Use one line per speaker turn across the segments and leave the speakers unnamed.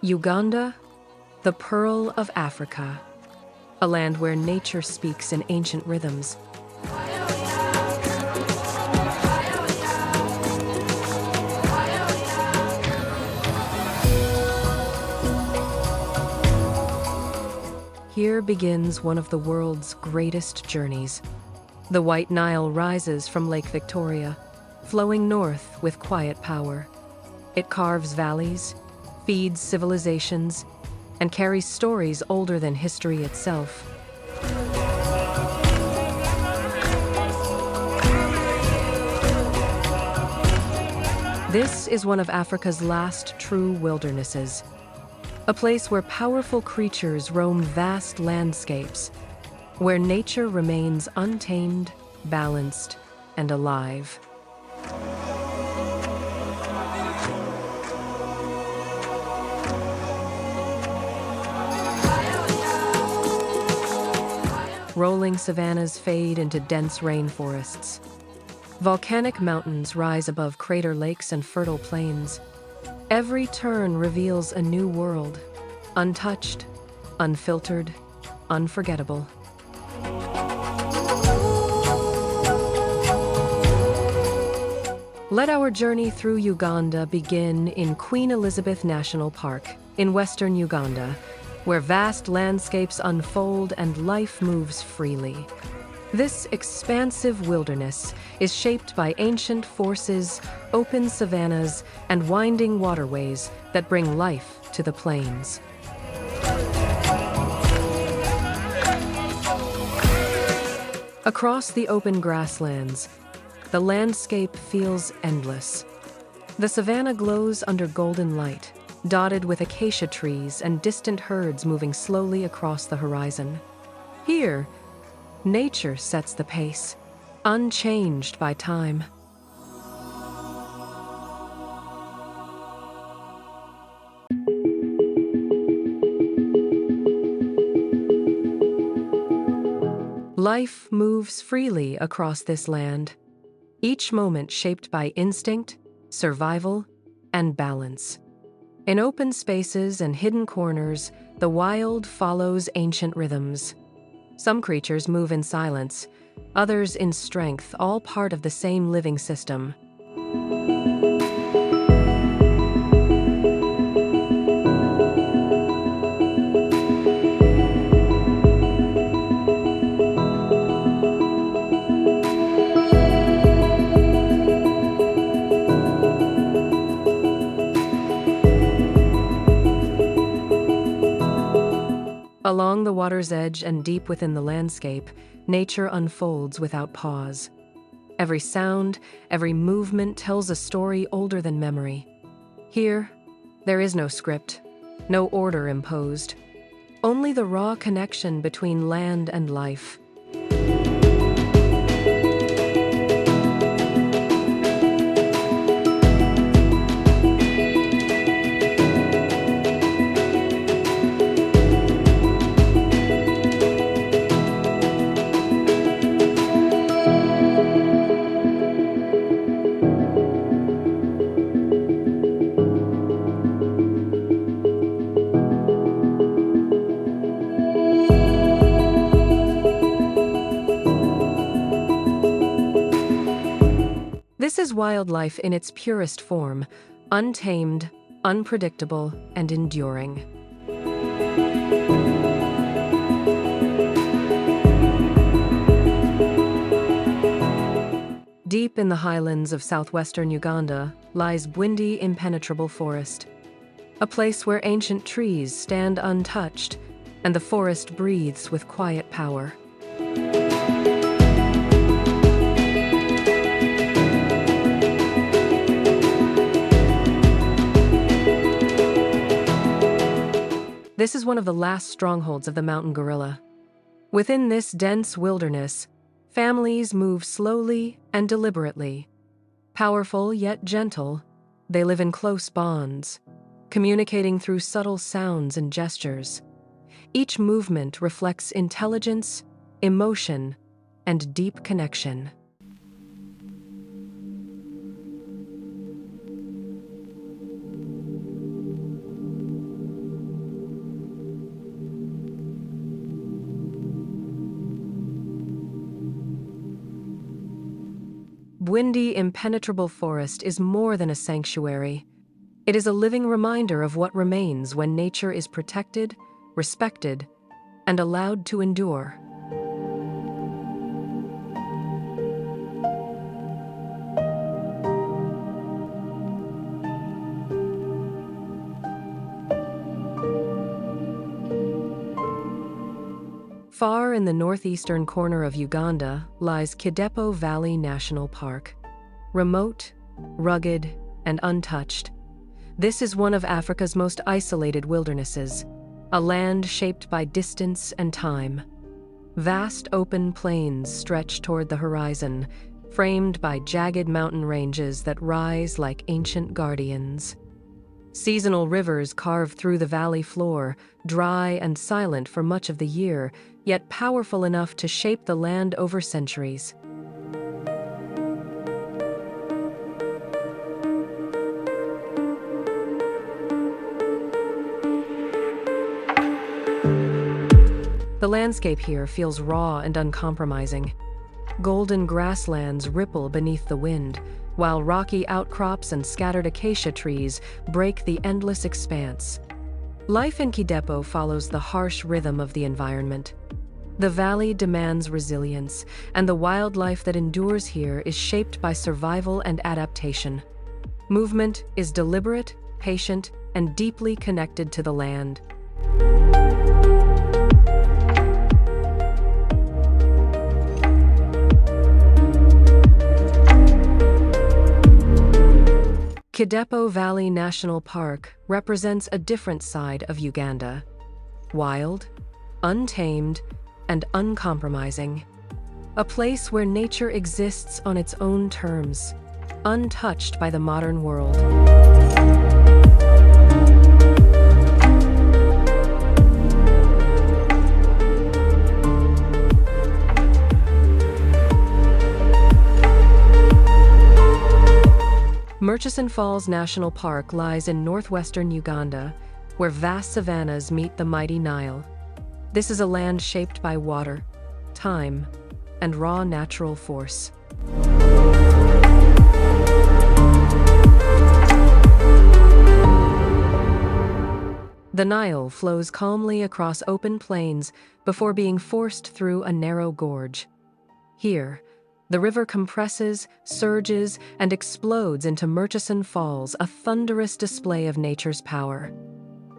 Uganda, the Pearl of Africa, a land where nature speaks in ancient rhythms. Here begins one of the world's greatest journeys. The White Nile rises from Lake Victoria, flowing north with quiet power. It carves valleys, feeds civilizations, and carries stories older than history itself. This is one of Africa's last true wildernesses, a place where powerful creatures roam vast landscapes, where nature remains untamed, balanced, and alive. Rolling savannahs fade into dense rainforests. Volcanic mountains rise above crater lakes and fertile plains. Every turn reveals a new world, untouched, unfiltered, unforgettable. Let our journey through Uganda begin in Queen Elizabeth National Park in western Uganda, where vast landscapes unfold and life moves freely. This expansive wilderness is shaped by ancient forces, open savannas, and winding waterways that bring life to the plains. Across the open grasslands, the landscape feels endless. The savanna glows under golden light, dotted with acacia trees and distant herds moving slowly across the horizon. Here, nature sets the pace, unchanged by time. Life moves freely across this land, each moment shaped by instinct, survival, and balance. In open spaces and hidden corners, the wild follows ancient rhythms. Some creatures move in silence, others in strength, all part of the same living system. Along the water's edge and deep within the landscape, nature unfolds without pause. Every sound, every movement tells a story older than memory. Here, there is no script, no order imposed, only the raw connection between land and life. This is wildlife in its purest form, untamed, unpredictable, and enduring. Deep in the highlands of southwestern Uganda lies Bwindi Impenetrable Forest, a place where ancient trees stand untouched and the forest breathes with quiet power. This is one of the last strongholds of the mountain gorilla. Within this dense wilderness, families move slowly and deliberately. Powerful yet gentle, they live in close bonds, communicating through subtle sounds and gestures. Each movement reflects intelligence, emotion, and deep connection. Bwindi Impenetrable Forest is more than a sanctuary. It is a living reminder of what remains when nature is protected, respected, and allowed to endure. Far in the northeastern corner of Uganda lies Kidepo Valley National Park. Remote, rugged, and untouched, this is one of Africa's most isolated wildernesses, a land shaped by distance and time. Vast open plains stretch toward the horizon, framed by jagged mountain ranges that rise like ancient guardians. Seasonal rivers carve through the valley floor, dry and silent for much of the year, yet powerful enough to shape the land over centuries. The landscape here feels raw and uncompromising. Golden grasslands ripple beneath the wind, while rocky outcrops and scattered acacia trees break the endless expanse. Life in Kidepo follows the harsh rhythm of the environment. The valley demands resilience, and the wildlife that endures here is shaped by survival and adaptation. Movement is deliberate, patient, and deeply connected to the land. Kidepo Valley National Park represents a different side of Uganda. Wild, untamed, and uncompromising. A place where nature exists on its own terms, untouched by the modern world. Murchison Falls National Park lies in northwestern Uganda, where vast savannahs meet the mighty Nile. This is a land shaped by water, time, and raw natural force. The Nile flows calmly across open plains before being forced through a narrow gorge. Here, the river compresses, surges, and explodes into Murchison Falls, a thunderous display of nature's power.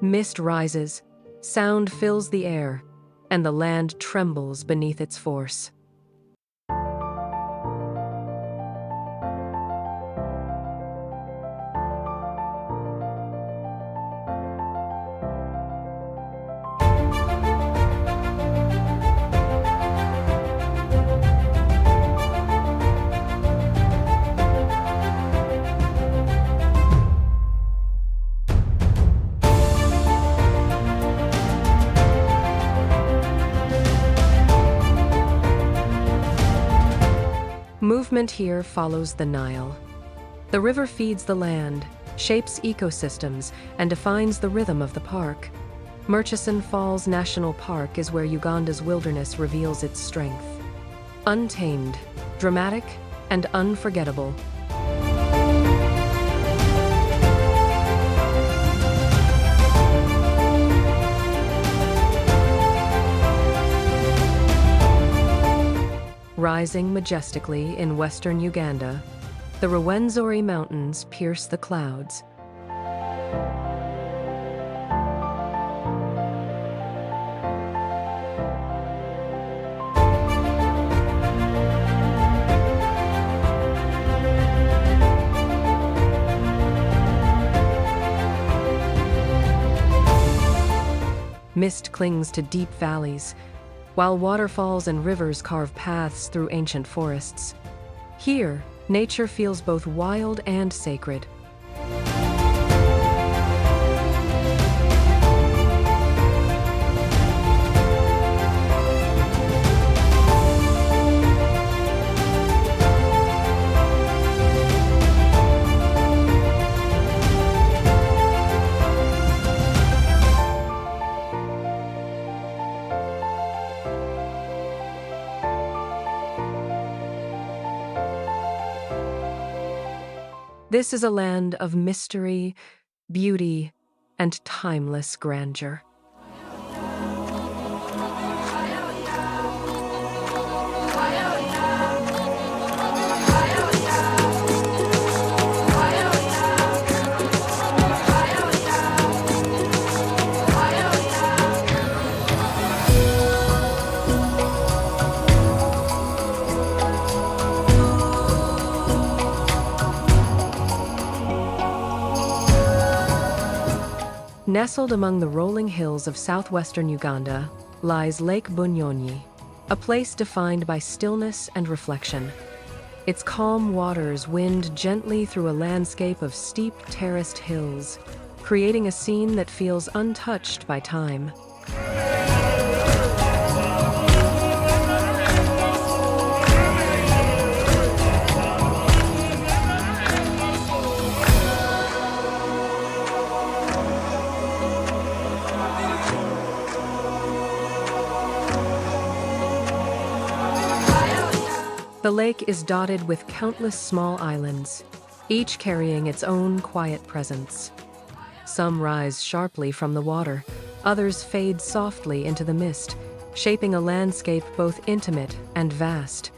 Mist rises, sound fills the air, and the land trembles beneath its force. Movement here follows the Nile. The river feeds the land, shapes ecosystems, and defines the rhythm of the park. Murchison Falls National Park is where Uganda's wilderness reveals its strength. Untamed, dramatic, and unforgettable. Rising majestically in western Uganda, the Rwenzori Mountains pierce the clouds. Mist clings to deep valleys, while waterfalls and rivers carve paths through ancient forests. Here, nature feels both wild and sacred. This is a land of mystery, beauty, and timeless grandeur. Nestled among the rolling hills of southwestern Uganda lies Lake Bunyonyi, a place defined by stillness and reflection. Its calm waters wind gently through a landscape of steep terraced hills, creating a scene that feels untouched by time. The lake is dotted with countless small islands, each carrying its own quiet presence. Some rise sharply from the water, others fade softly into the mist, shaping a landscape both intimate and vast.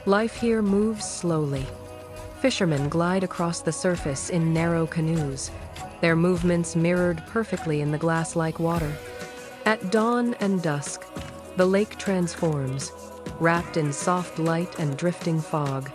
Life here moves slowly. Fishermen glide across the surface in narrow canoes, their movements mirrored perfectly in the glass-like water. At dawn and dusk, the lake transforms, wrapped in soft light and drifting fog.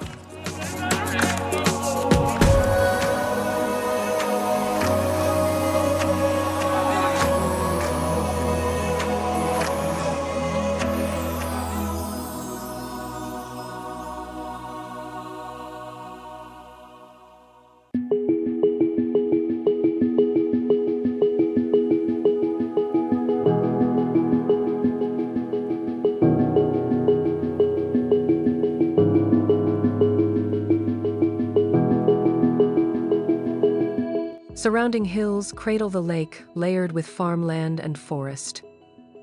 Surrounding hills cradle the lake, layered with farmland and forest.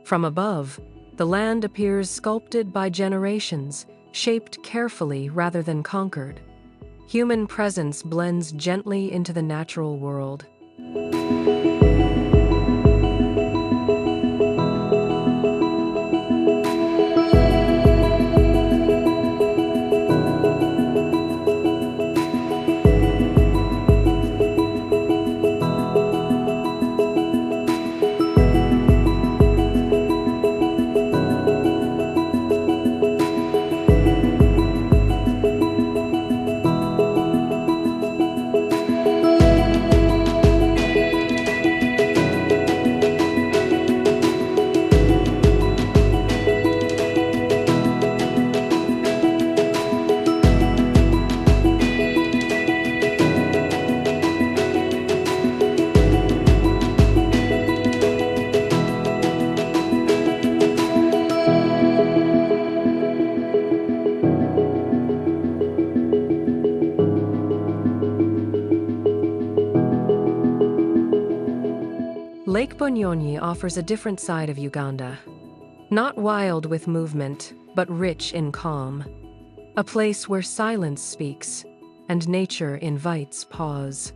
From above, the land appears sculpted by generations, shaped carefully rather than conquered. Human presence blends gently into the natural world. Lake Bunyonyi offers a different side of Uganda. Not wild with movement, but rich in calm. A place where silence speaks, and nature invites pause.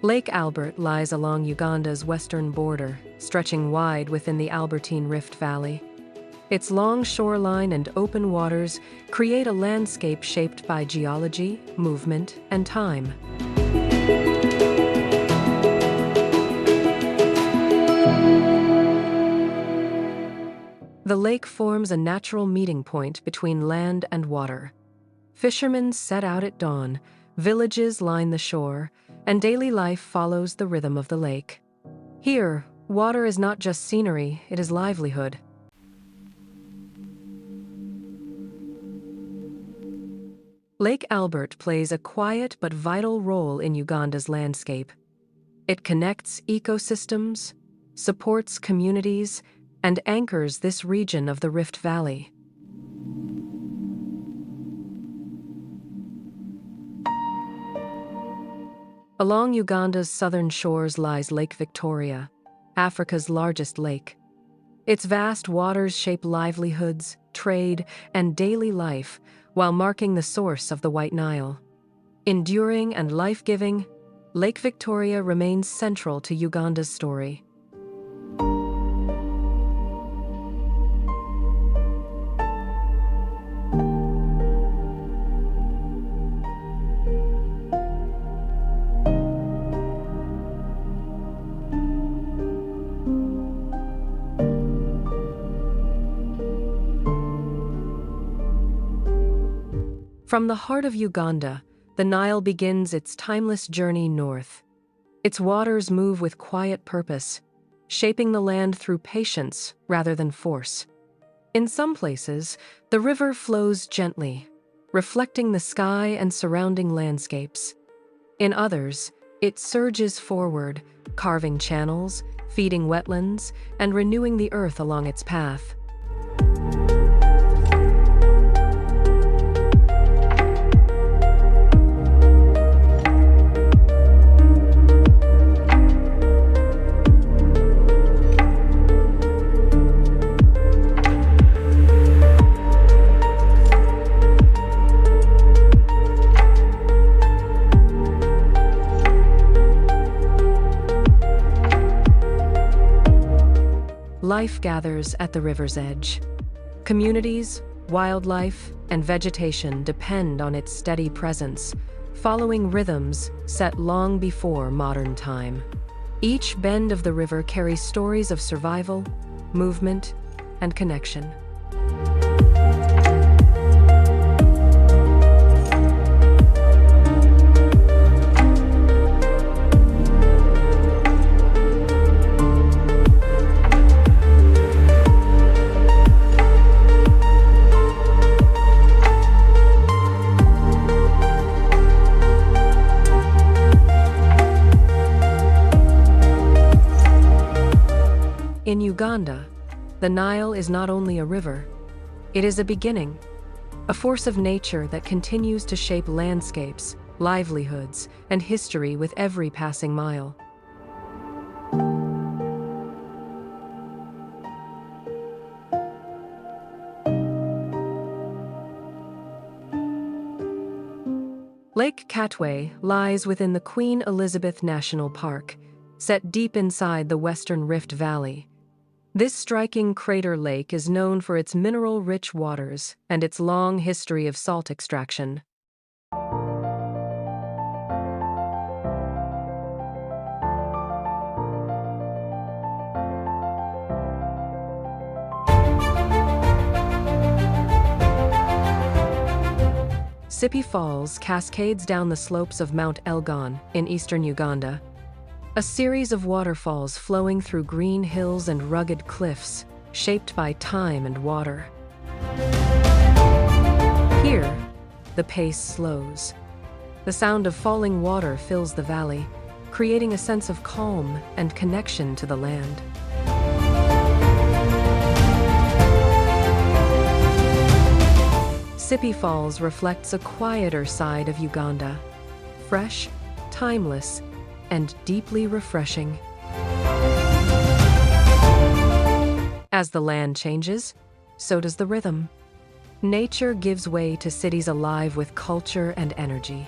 Lake Albert lies along Uganda's western border, stretching wide within the Albertine Rift Valley. Its long shoreline and open waters create a landscape shaped by geology, movement, and time. The lake forms a natural meeting point between land and water. Fishermen set out at dawn, villages line the shore, and daily life follows the rhythm of the lake. Here, water is not just scenery, it is livelihood. Lake Albert plays a quiet but vital role in Uganda's landscape. It connects ecosystems, supports communities, and anchors this region of the Rift Valley. Along Uganda's southern shores lies Lake Victoria, Africa's largest lake. Its vast waters shape livelihoods, trade, and daily life, while marking the source of the White Nile. Enduring and life-giving, Lake Victoria remains central to Uganda's story. From the heart of Uganda, the Nile begins its timeless journey north. Its waters move with quiet purpose, shaping the land through patience rather than force. In some places, the river flows gently, reflecting the sky and surrounding landscapes. In others, it surges forward, carving channels, feeding wetlands, and renewing the earth along its path. Life gathers at the river's edge. Communities, wildlife, and vegetation depend on its steady presence, following rhythms set long before modern time. Each bend of the river carries stories of survival, movement, and connection. In Uganda, the Nile is not only a river, it is a beginning, a force of nature that continues to shape landscapes, livelihoods, and history with every passing mile. Lake Katwe lies within the Queen Elizabeth National Park, set deep inside the Western Rift Valley. This striking crater lake is known for its mineral-rich waters and its long history of salt extraction. Sipi Falls cascades down the slopes of Mount Elgon in eastern Uganda, a series of waterfalls flowing through green hills and rugged cliffs, shaped by time and water. Here, the pace slows. The sound of falling water fills the valley, creating a sense of calm and connection to the land. Sipi Falls reflects a quieter side of Uganda, fresh, timeless, and deeply refreshing. As the land changes, so does the rhythm. Nature gives way to cities alive with culture and energy.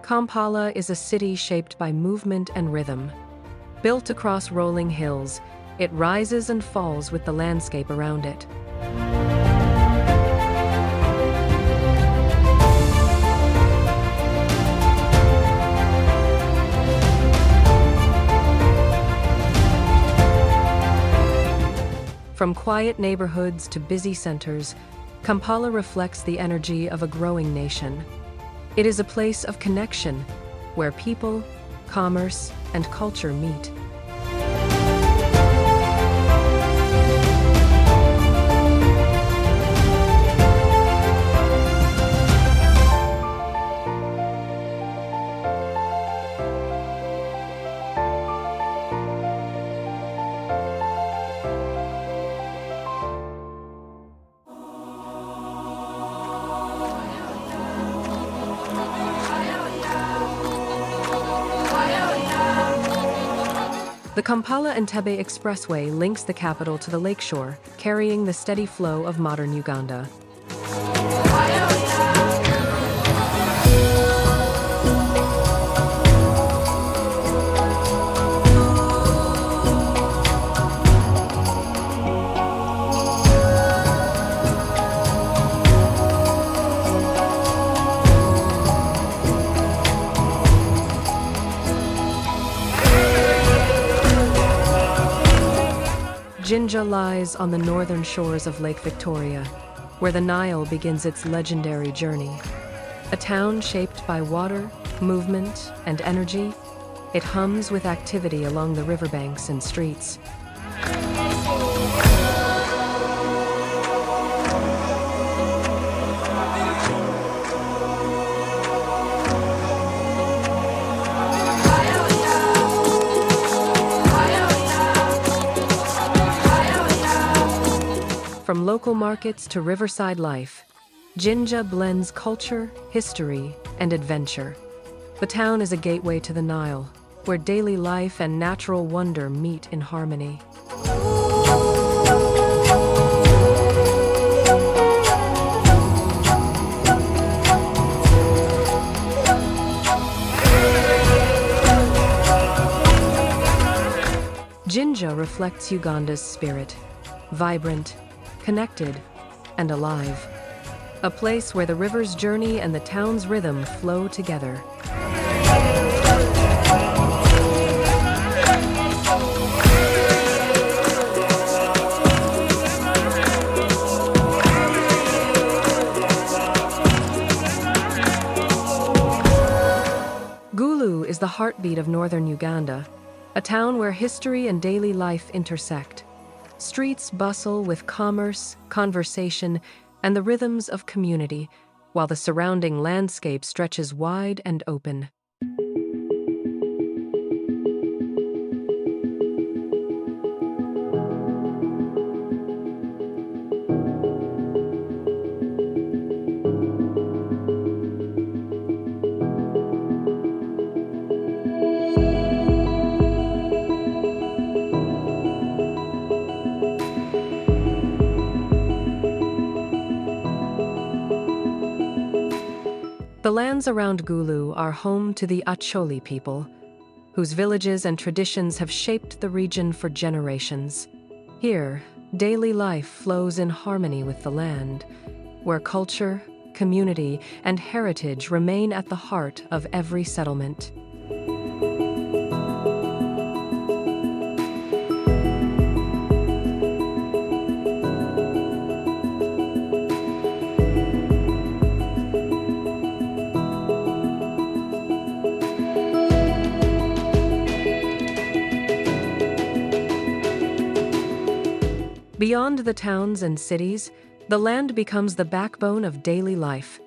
Kampala is a city shaped by movement and rhythm. Built across rolling hills, it rises and falls with the landscape around it. From quiet neighborhoods to busy centers, Kampala reflects the energy of a growing nation. It is a place of connection, where people, commerce, and culture meet. The Kampala-Entebbe Expressway links the capital to the lakeshore, carrying the steady flow of modern Uganda. Jinja lies on the northern shores of Lake Victoria, where the Nile begins its legendary journey. A town shaped by water, movement, and energy, it hums with activity along the riverbanks and streets. From local markets to riverside life, Jinja blends culture, history, and adventure. The town is a gateway to the Nile, where daily life and natural wonder meet in harmony. Jinja reflects Uganda's spirit, vibrant, connected, and alive. A place where the river's journey and the town's rhythm flow together. Gulu is the heartbeat of northern Uganda, a town where history and daily life intersect. Streets bustle with commerce, conversation, and the rhythms of community, while the surrounding landscape stretches wide and open. The lands around Gulu are home to the Acholi people, whose villages and traditions have shaped the region for generations. Here, daily life flows in harmony with the land, where culture, community, and heritage remain at the heart of every settlement. Beyond the towns and cities, the land becomes the backbone of daily life.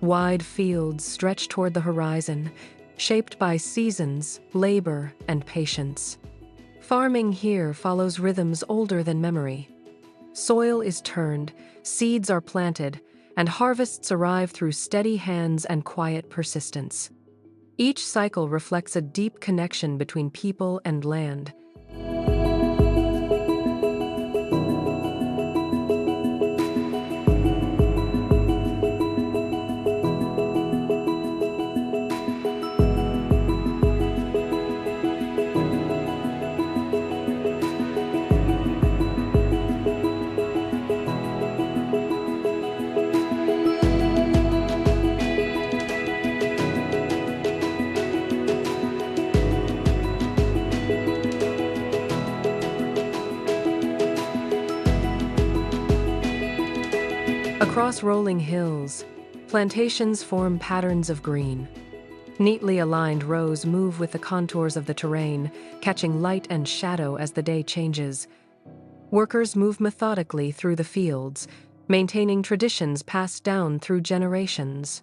Wide fields stretch toward the horizon, shaped by seasons, labor, and patience. Farming here follows rhythms older than memory. Soil is turned, seeds are planted, and harvests arrive through steady hands and quiet persistence. Each cycle reflects a deep connection between people and land. Across rolling hills, plantations form patterns of green. Neatly aligned rows move with the contours of the terrain, catching light and shadow as the day changes. Workers move methodically through the fields, maintaining traditions passed down through generations.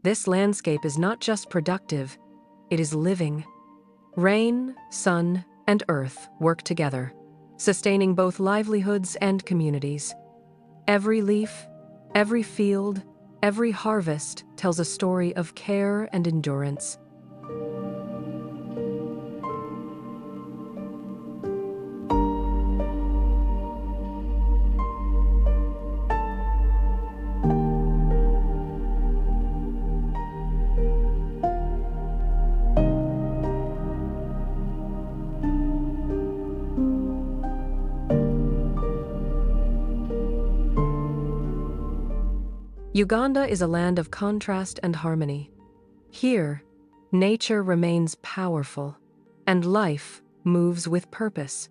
This landscape is not just productive, it is living. Rain, sun, and earth work together, sustaining both livelihoods and communities. Every leaf, every field, every harvest tells a story of care and endurance. Uganda is a land of contrast and harmony. Here, nature remains powerful, and life moves with purpose.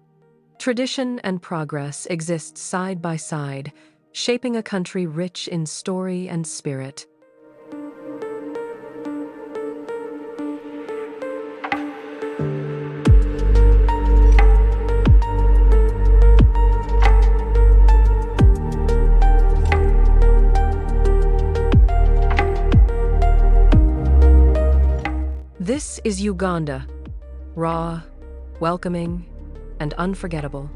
Tradition and progress exist side by side, shaping a country rich in story and spirit. This is Uganda, raw, welcoming, and unforgettable.